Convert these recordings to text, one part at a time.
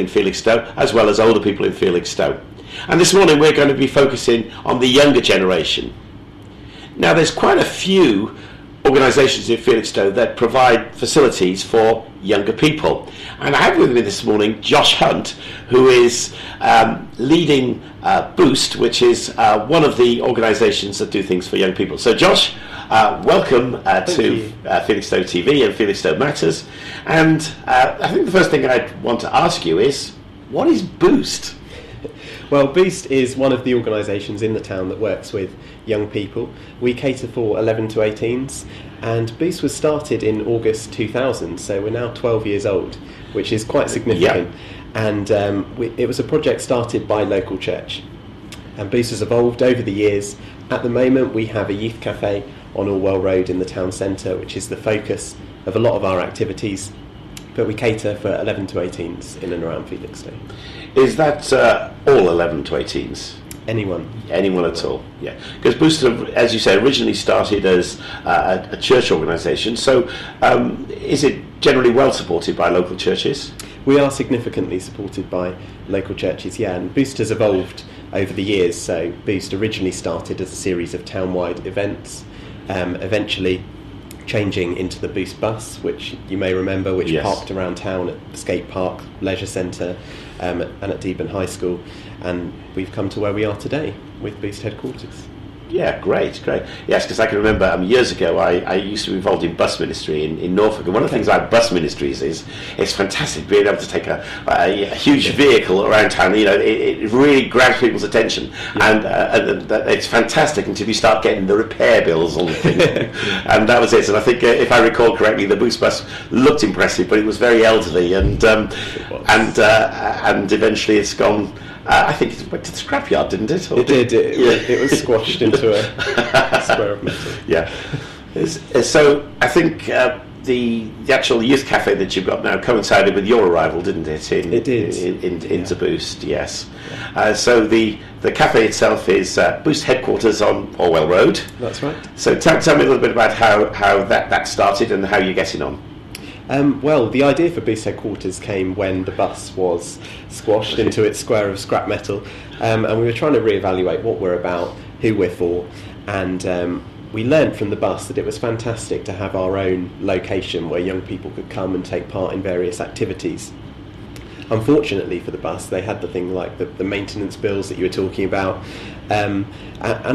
Felixstowe, as well as older people in Felixstowe. And this morning we're going to be focusing on the younger generation. Now, there's quite a few organisations in Felixstowe that provide facilities for younger people. And I have with me this morning Josh Hunt, who is leading Boost, which is one of the organisations that do things for young people. So Josh, welcome to Felixstowe TV and Felixstowe Matters. And I think the first thing I'd want to ask you is, what is Boost? Well, Boost is one of the organisations in the town that works with young people. We cater for 11 to 18s, and Boost was started in August 2000, so we're now 12 years old, which is quite significant. Yeah. And it was a project started by local church, and Boost has evolved over the years. At the moment, we have a youth cafe on Orwell Road in the town centre, which is the focus of a lot of our activities, but we cater for 11 to 18s in and around Felixstowe. Is that all 11 to 18s? Anyone at all, yeah. Because Boost, as you say, originally started as a church organisation, so is it generally well supported by local churches? We are significantly supported by local churches, yeah, and Boost has evolved over the years. So Boost originally started as a series of town-wide events, eventually changing into the Boost bus, which you may remember, which yes. parked around town at Skate Park, Leisure Centre, and at Deeburn High School, and we've come to where we are today with Boost headquarters. Yeah, great. Yes, because I can remember years ago I used to be involved in bus ministry in Norfolk, and one of the things about bus ministries is it's fantastic being able to take a huge vehicle around town. You know, it really grabs people's attention, and it's fantastic until you start getting the repair bills on the thing. And that was it. And I think, if I recall correctly, the Boost bus looked impressive, but it was very elderly, and eventually it's gone. I think it went to the scrapyard, didn't it? It did. It was squashed into a square of metal. Yeah. So I think the actual youth cafe that you've got now coincided with your arrival, didn't it? It did. Into Boost, yes. Yeah. So the cafe itself is Boost headquarters on Orwell Road. That's right. So tell me a little bit about how that started and how you're getting on. Well, the idea for Boost headquarters came when the bus was squashed into its square of scrap metal, and we were trying to reevaluate what we're about, who we're for, and we learned from the bus that it was fantastic to have our own location where young people could come and take part in various activities. Unfortunately for the bus, they had the thing like the maintenance bills that you were talking about, and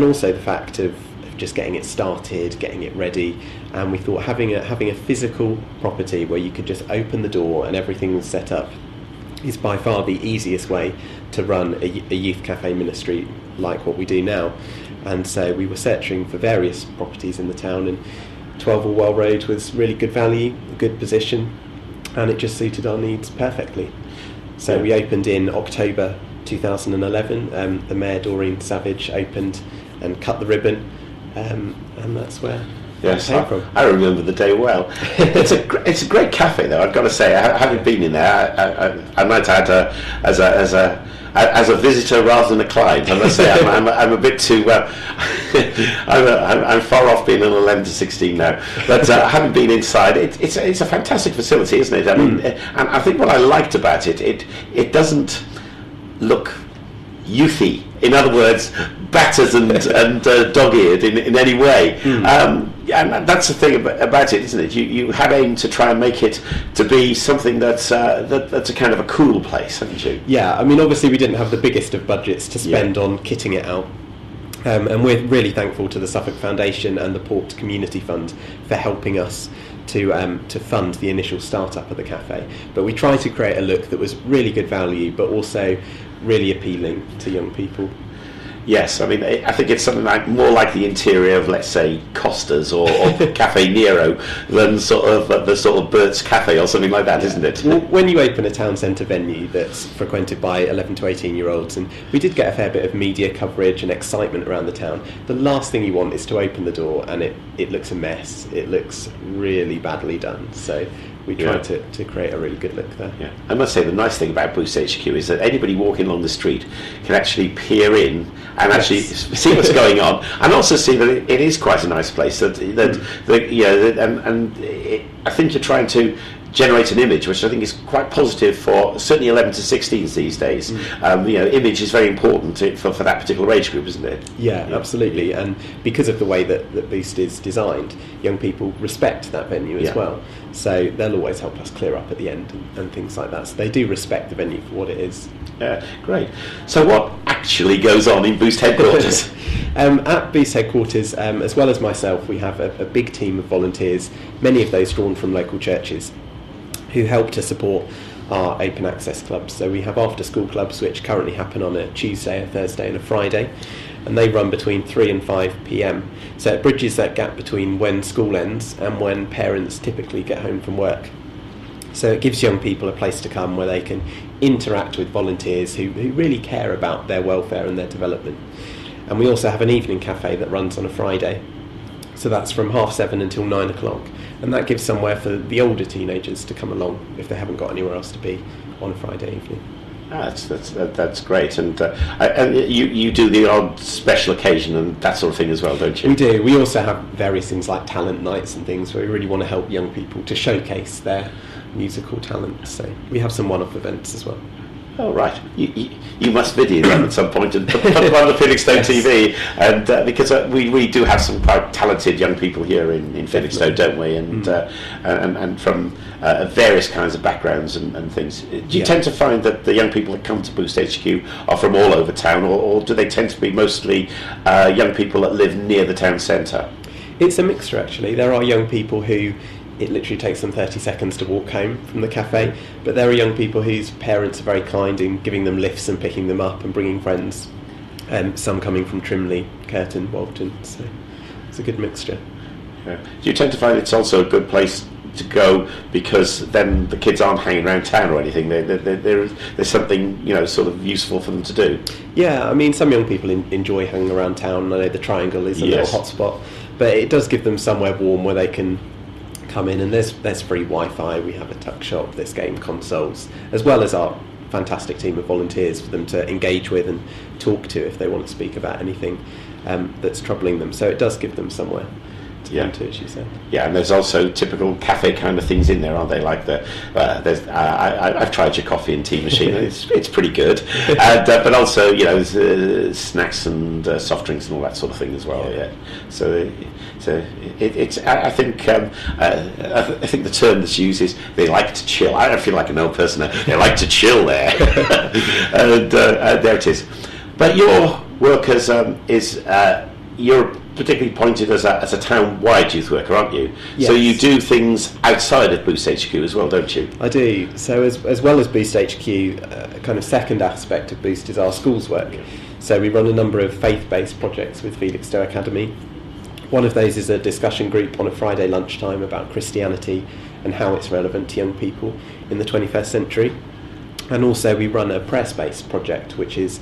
also the fact of just getting it started, getting it ready, and we thought having a physical property where you could just open the door and everything was set up is by far the easiest way to run a youth cafe ministry like what we do now. And so we were searching for various properties in the town, and 12 Orwell Road was really good value, a good position, and it just suited our needs perfectly. So we opened in October 2011. The Mayor, Doreen Savage, opened and cut the ribbon. And that's where yes, it came from. I remember the day well. It's a great cafe, though. I've got to say, having been in there, I might add as a visitor rather than a client. I must say, I'm a bit too. I'm far off being an 11 to 16 now, but having been inside, it's a fantastic facility, isn't it? I mean, and I think what I liked about it doesn't look youthy. In other words, battered and dog-eared in any way. And that's the thing about it, isn't it? You had aimed to try and make it to be something that's a kind of a cool place, haven't you? Yeah, I mean, obviously we didn't have the biggest of budgets to spend on kitting it out. And we're really thankful to the Suffolk Foundation and the Port Community Fund for helping us to fund the initial startup of the cafe. But we tried to create a look that was really good value, but also really appealing to young people. Yes, I mean, I think it's something like more like the interior of, let's say, Costa's or Cafe Nero than the Bert's Cafe or something like that, yeah. Isn't it? Well, when you open a town centre venue that's frequented by 11 to 18-year-olds, and we did get a fair bit of media coverage and excitement around the town, the last thing you want is to open the door and it looks a mess. It looks really badly done. So we tried to create a really good look there. Yeah, I must say the nice thing about Boost HQ is that anybody walking along the street can actually peer in and actually see what's going on, and also see that it is quite a nice place. I think you're trying to generate an image, which I think is quite positive for certainly 11 to 16s these days. Image is very important for that particular age group, isn't it? Yeah, absolutely. And because of the way that Boost is designed, young people respect that venue as well. So they'll always help us clear up at the end and things like that. So they do respect the venue for what it is. Yeah, great. So what actually goes on in Boost headquarters? At Boost headquarters, as well as myself, we have a big team of volunteers, many of those drawn from local churches, who help to support our open access clubs. So we have after school clubs which currently happen on a Tuesday, a Thursday and a Friday, and they run between 3 and 5 p.m. So it bridges that gap between when school ends and when parents typically get home from work. So it gives young people a place to come where they can interact with volunteers who really care about their welfare and their development. And we also have an evening cafe that runs on a Friday. So that's from 7:30 until 9 o'clock. And that gives somewhere for the older teenagers to come along if they haven't got anywhere else to be on a Friday evening. That's great. And you do the odd special occasion and that sort of thing as well, don't you? We do. We also have various things like talent nights and things where we really want to help young people to showcase their musical talent. So we have some one-off events as well. Oh, right. You must video them at some point and put them on the Felixstowe TV. And because we do have some quite talented young people here in Felixstowe, don't we? And from various kinds of backgrounds and things. Do you tend to find that the young people that come to Boost HQ are from all over town, or do they tend to be mostly young people that live near the town centre? It's a mixture, actually. There are young people who it literally takes them 30 seconds to walk home from the cafe, but there are young people whose parents are very kind in giving them lifts and picking them up and bringing friends, some coming from Trimley, Curtin, Walton, so it's a good mixture. Do you tend to find it's also a good place to go because then the kids aren't hanging around town or anything? There's something sort of useful for them to do? Yeah, I mean, some young people enjoy hanging around town. I know the Triangle is a little hotspot, but it does give them somewhere warm where they can come in, and there's free Wi-Fi, we have a tuck shop, there's game consoles, as well as our fantastic team of volunteers for them to engage with and talk to if they want to speak about anything that's troubling them. So it does give them somewhere to come to, as you said. Yeah, and there's also typical cafe kind of things in there, aren't they? Like I've tried your coffee and tea machine. It's pretty good, but also snacks and soft drinks and all that sort of thing as well. Yeah. So it's I think the term that's used is they like to chill. I don't feel like an old person now. They like to chill there, and there it is. But your work is you're particularly pointed as a town-wide youth worker, aren't you? Yes. So you do things outside of Boost HQ as well, don't you? I do. So as well as Boost HQ, a kind of second aspect of Boost is our schools work. So we run a number of faith-based projects with Felixstowe Academy. One of those is a discussion group on a Friday lunchtime about Christianity and how it's relevant to young people in the 21st century. And also we run a prayer space project, which is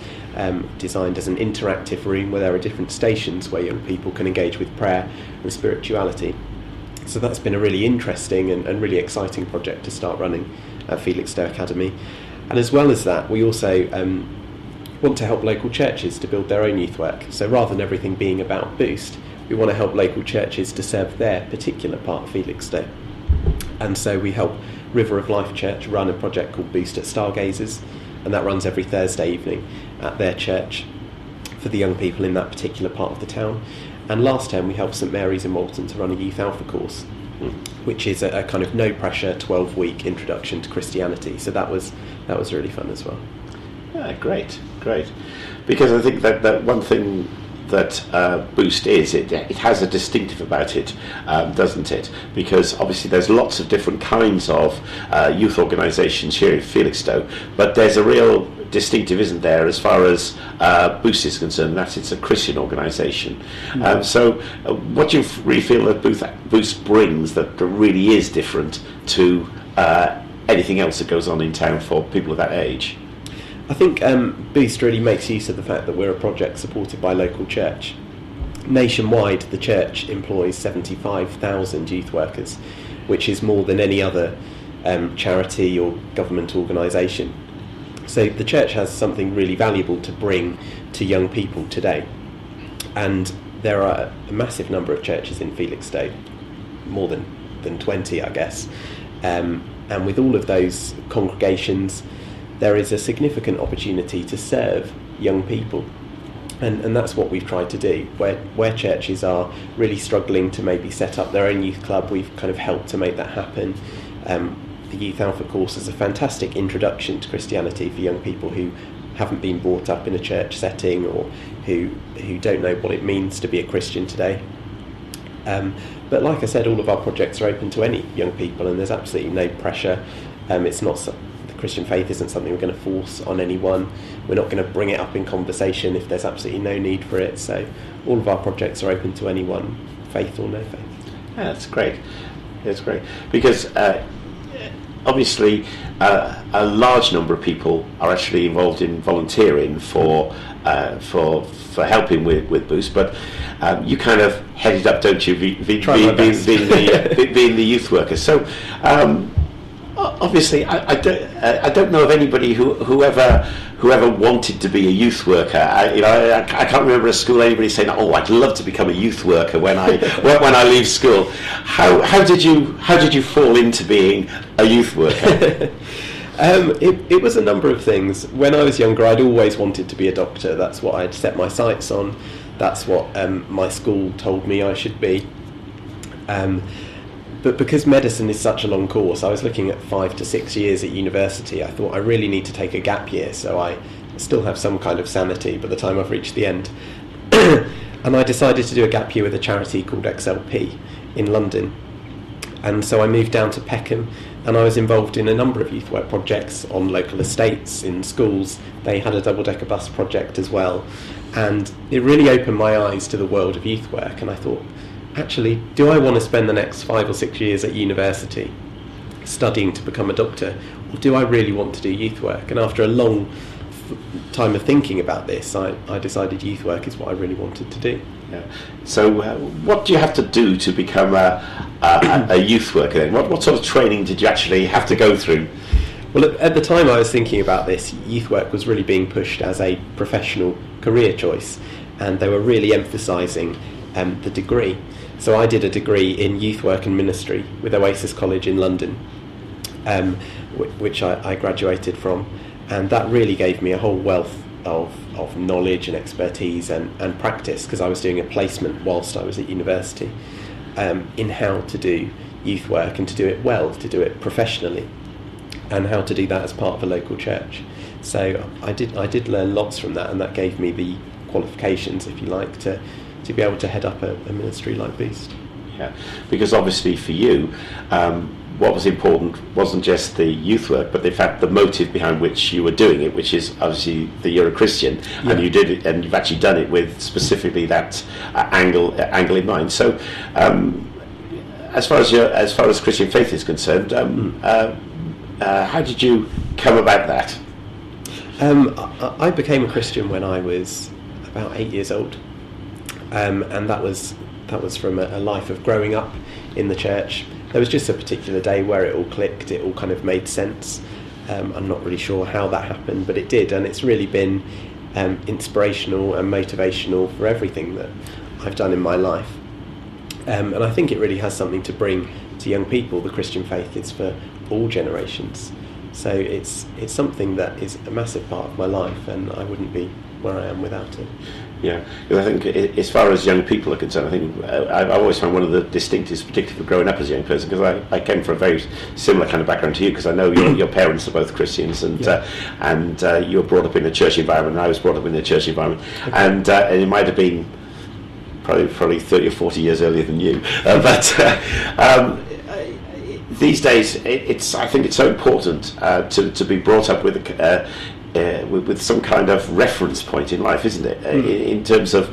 designed as an interactive room where there are different stations where young people can engage with prayer and spirituality. So that's been a really interesting and really exciting project to start running at Felixstowe Academy. And as well as that, we also want to help local churches to build their own youth work. So rather than everything being about Boost, we want to help local churches to serve their particular part of Felixstowe. And so we help River of Life Church run a project called Boost at Stargazers, and that runs every Thursday evening at their church for the young people in that particular part of the town. And last term we helped St Mary's in Walton to run a Youth Alpha course, which is a kind of no pressure 12-week introduction to Christianity. So that was really fun as well. Yeah, great. Because I think that one thing that Boost is, it has a distinctive about it, doesn't it? Because obviously there's lots of different kinds of youth organisations here in Felixstowe, but there's a real distinctive, isn't there, as far as Boost is concerned, that it's a Christian organisation. So what do you really feel that Boost brings that really is different to anything else that goes on in town for people of that age? I think Boost really makes use of the fact that we're a project supported by local church. Nationwide, the church employs 75,000 youth workers, which is more than any other charity or government organisation. So the church has something really valuable to bring to young people today. And there are a massive number of churches in Felixstowe, more than 20, I guess. And And with all of those congregations, there is a significant opportunity to serve young people. And that's what we've tried to do. Where churches are really struggling to maybe set up their own youth club, we've kind of helped to make that happen. The Youth Alpha course is a fantastic introduction to Christianity for young people who haven't been brought up in a church setting, or who don't know what it means to be a Christian today. But like I said, all of our projects are open to any young people, and there's absolutely no pressure. It's not the Christian faith isn't something we're going to force on anyone. We're not going to bring it up in conversation if there's absolutely no need for it. So all of our projects are open to anyone, faith or no faith. Yeah, that's great. That's great, because obviously a large number of people are actually involved in volunteering for helping with Boost, but you kind of head it up, don't you, being the youth worker. So obviously I don't know of anybody who ever wanted to be a youth worker. I can't remember at school anybody saying, "Oh, I'd love to become a youth worker when I leave school." How did you fall into being a youth worker? It was a number of things. When I was younger, I'd always wanted to be a doctor. That's what I'd set my sights on. That's what my school told me I should be. But because medicine is such a long course, I was looking at 5 to 6 years at university. I thought I really need to take a gap year so I still have some kind of sanity by the time I've reached the end. And I decided to do a gap year with a charity called XLP in London. And so I moved down to Peckham, and I was involved in a number of youth work projects on local estates, in schools. They had a double-decker bus project as well. And it really opened my eyes to the world of youth work, and I thought, actually, do I want to spend the next 5 or 6 years at university studying to become a doctor, or do I really want to do youth work? And after a long time of thinking about this, I decided youth work is what I really wanted to do. Yeah. So what do you have to do to become a youth worker then? What sort of training did you actually have to go through? Well, at the time I was thinking about this, youth work was really being pushed as a professional career choice, and they were really emphasising the degree. So I did a degree in youth work and ministry with Oasis College in London, which I graduated from, and that really gave me a whole wealth of knowledge and expertise and practice, because I was doing a placement whilst I was at university in how to do youth work and to do it well, to do it professionally, and how to do that as part of a local church. So I did learn lots from that, and that gave me the qualifications, if you like, to be able to head up a ministry like Boost. Yeah, because obviously for you, what was important wasn't just the youth work, but in fact the motive behind which you were doing it, which is obviously that you're a Christian, and you did it, and you've actually done it with specifically that angle in mind. So, as far as Christian faith is concerned, how did you come about that? I became a Christian when I was about 8 years old, and that was from a life of growing up in the church. There was just a particular day where it all clicked, it all kind of made sense. I'm not really sure how that happened, but it did, and it's really been inspirational and motivational for everything that I've done in my life. And I think it really has something to bring to young people. The Christian faith is for all generations. So it's something that is a massive part of my life, and I wouldn't be where I am without it. Yeah, because I think as far as young people are concerned, I think I've always found one of the distinctives, particularly for growing up as a young person, because I came from a very similar kind of background to you, because I know your parents are both Christians, and you were brought up in a church environment, and I was brought up in a church environment, okay. And it might have been probably 30 or 40 years earlier than you, but these days I think it's so important to be brought up with some kind of reference point in life, isn't it? In terms of,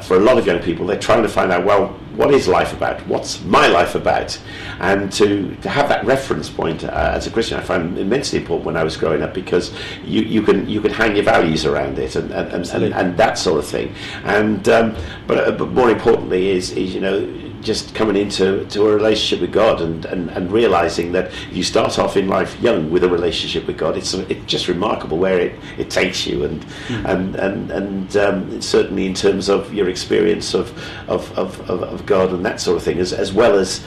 for a lot of young people, they're trying to find out, well, what is life about? What's my life about? And to have that reference point as a Christian, I found immensely important when I was growing up, because you can hang your values around it and that sort of thing. And but more importantly is just coming into a relationship with God and realizing that if you start off in life young with a relationship with God, it's just remarkable where it takes you, and certainly in terms of your experience of God and that sort of thing, as well as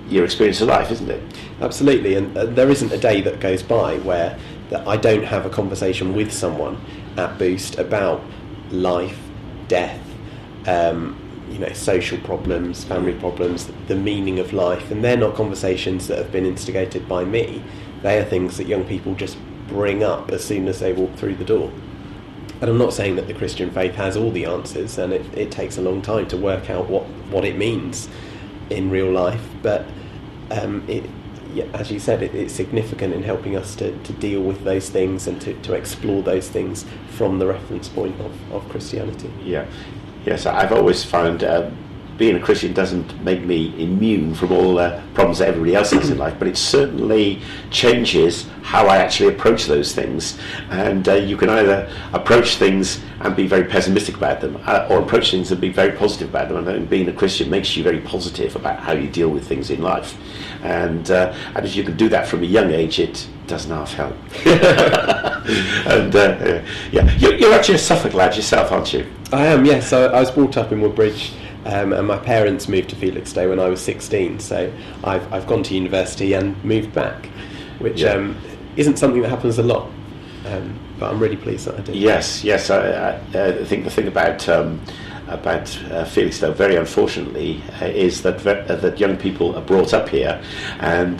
your experience of life, isn't it? Absolutely, and there isn't a day that goes by where that I don't have a conversation with someone at Boost about life, death, social problems, family problems, the meaning of life, and they're not conversations that have been instigated by me. They are things that young people just bring up as soon as they walk through the door. And I'm not saying that the Christian faith has all the answers, and it takes a long time to work out what it means in real life, but as you said, it's significant in helping us to deal with those things and to explore those things from the reference point of Christianity. Yeah. Yes, I've always found being a Christian doesn't make me immune from all the problems that everybody else has in life, but it certainly changes how I actually approach those things. And you can either approach things and be very pessimistic about them, or approach things and be very positive about them. And I think being a Christian makes you very positive about how you deal with things in life. And if you can do that from a young age, it doesn't half help. And you're actually a Suffolk lad yourself, aren't you? I am, yes. I was brought up in Woodbridge, and my parents moved to Felixstowe when I was 16. So I've gone to university and moved back, which isn't something that happens a lot. But I'm really pleased that I did. Yes. I think the thing about Felixstowe, very unfortunately, is that young people are brought up here, and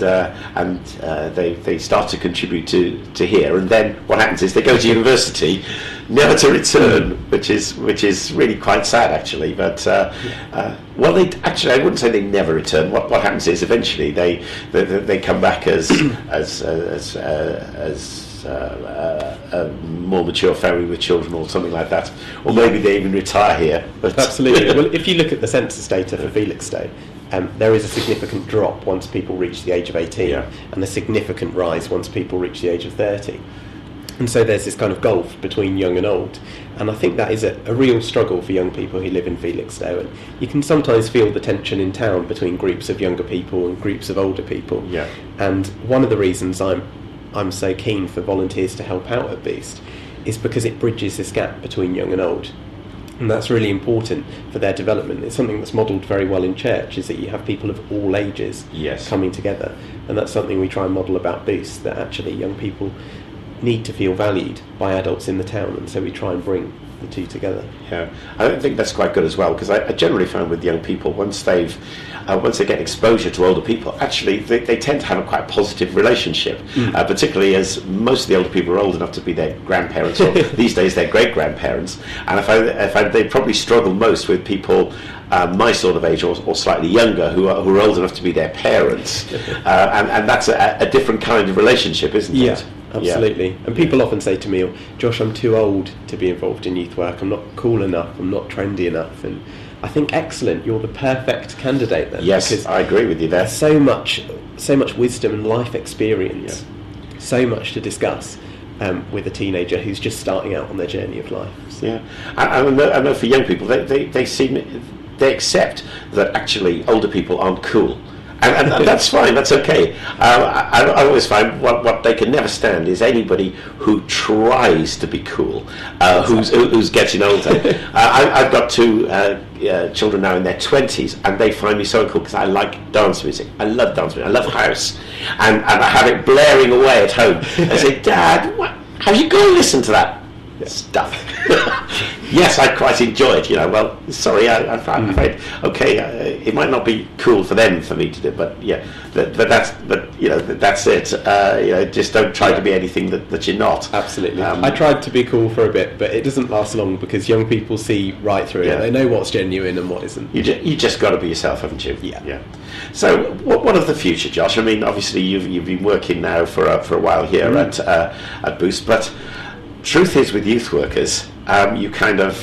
they start to contribute to here, and then what happens is they go to university, never to return, which is really quite sad, actually. But they actually, I wouldn't say they never return. What happens is eventually they come back as a more mature family with children or something like that, or maybe they even retire here. But absolutely. Well, if you look at the census data for Felixstowe, there is a significant drop once people reach the age of 18, and a significant rise once people reach the age of 30. And so there's this kind of gulf between young and old, and I think that is a real struggle for young people who live in Felixstowe. And you can sometimes feel the tension in town between groups of younger people and groups of older people. Yeah. And one of the reasons I'm so keen for volunteers to help out at Boost is because it bridges this gap between young and old, and that's really important for their development. It's something that's modelled very well in church, is that you have people of all ages coming together, and that's something we try and model about Boost, that actually young people need to feel valued by adults in the town, and so we try and bring the two together. Yeah, I think that's quite good as well, because I generally find with young people, once they get exposure to older people, actually they tend to have a quite positive relationship, particularly as most of the older people are old enough to be their grandparents, or these days their great-grandparents, and I find they probably struggle most with people my sort of age or slightly younger who are old enough to be their parents, and that's a different kind of relationship, isn't it? Yeah. Absolutely. And people often say to me, "Oh, Josh, I'm too old to be involved in youth work. I'm not cool enough. I'm not trendy enough." And I think, excellent, you're the perfect candidate then. Yes, because I agree with you there. There's so much wisdom and life experience, so much to discuss with a teenager who's just starting out on their journey of life. So. Yeah, I know for young people, they accept that actually older people aren't cool. And that's fine, that's okay. I always find what they can never stand is anybody who tries to be cool, who's getting older. I've got two children now in their 20s, and they find me so cool because I like dance music. I love dance music, I love house, and I have it blaring away at home. I say, "Dad, have you got to listen to that stuff?" Yes, I quite enjoy it. Well, sorry, I'm afraid. Okay, it might not be cool for them for me to do, but that's it. Just don't try to be anything that you're not. Absolutely. I tried to be cool for a bit, but it doesn't last long because young people see right through it. They know what's genuine and what isn't. You just got to be yourself, haven't you? Yeah. So, what of the future, Josh? I mean, obviously you've been working now for a while here at Boost, but truth is, with youth workers, you kind of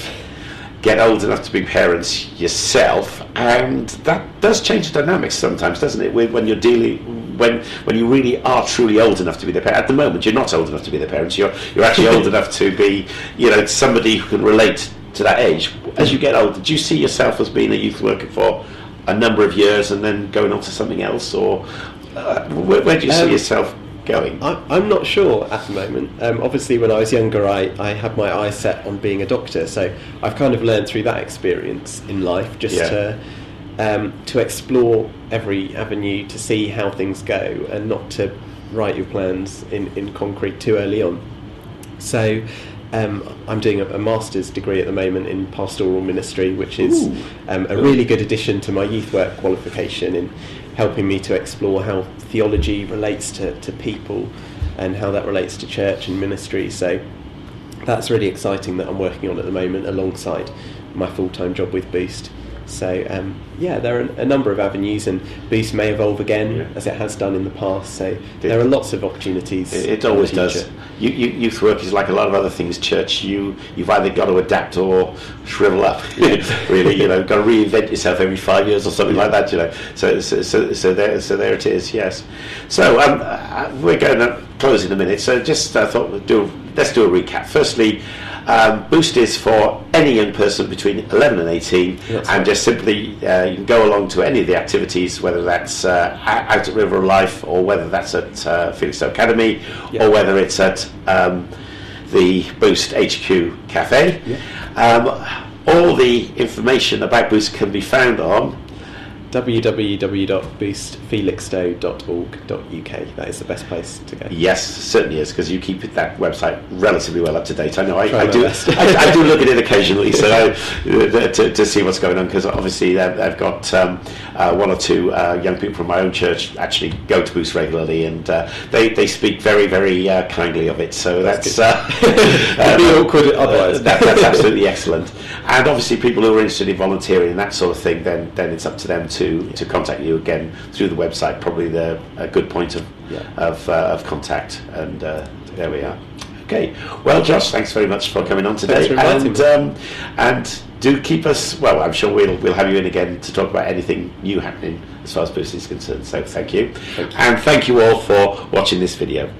get old enough to be parents yourself, and that does change the dynamics sometimes, doesn't it? When you're dealing, when you really are truly old enough to be their parent. At the moment, you're not old enough to be their parents. You're actually old enough to be, somebody who can relate to that age. As you get older, do you see yourself as being a youth worker for a number of years and then going on to something else, or where do you see yourself going? I'm not sure at the moment. Obviously, when I was younger, I had my eyes set on being a doctor, so I've kind of learned through that experience in life just to explore every avenue, to see how things go, and not to write your plans in concrete too early on. So I'm doing a master's degree at the moment in pastoral ministry, which is a really good addition to my youth work qualification in helping me to explore how theology relates to people and how that relates to church and ministry. So that's really exciting that I'm working on at the moment alongside my full-time job with Boost. So there are a number of avenues, and Boost may evolve again as it has done in the past. So there are lots of opportunities. It always does. Youth work is like a lot of other things. Church, you've either got to adapt or shrivel up. Really, got to reinvent yourself every 5 years or something like that. So there it is. Yes. So we're going to close in a minute. So just I thought let's do a recap. Firstly. Boost is for any young person between 11 and 18, and just simply you can go along to any of the activities, whether that's out at River of Life, or whether that's at Felixstowe Academy, or whether it's at the Boost HQ Cafe. All the information about Boost can be found on www.boostfelixstowe.org.uk. That is the best place to go. Yes, certainly is, because you keep that website relatively well up to date. I know I do. I do look at it occasionally, so to see what's going on, because obviously they've got one or two young people from my own church actually go to Boost regularly, and they speak very, very kindly of it. So that's it'd be awkward otherwise. That's absolutely excellent. And obviously, people who are interested in volunteering and that sort of thing, then it's up to them to contact you again through the website. Probably a good point of contact. And there we are. Okay. Well, Josh, thanks very much for coming on today. And do keep us. Well, I'm sure we'll have you in again to talk about anything new happening as far as Boost is concerned. So thank you. And thank you all for watching this video.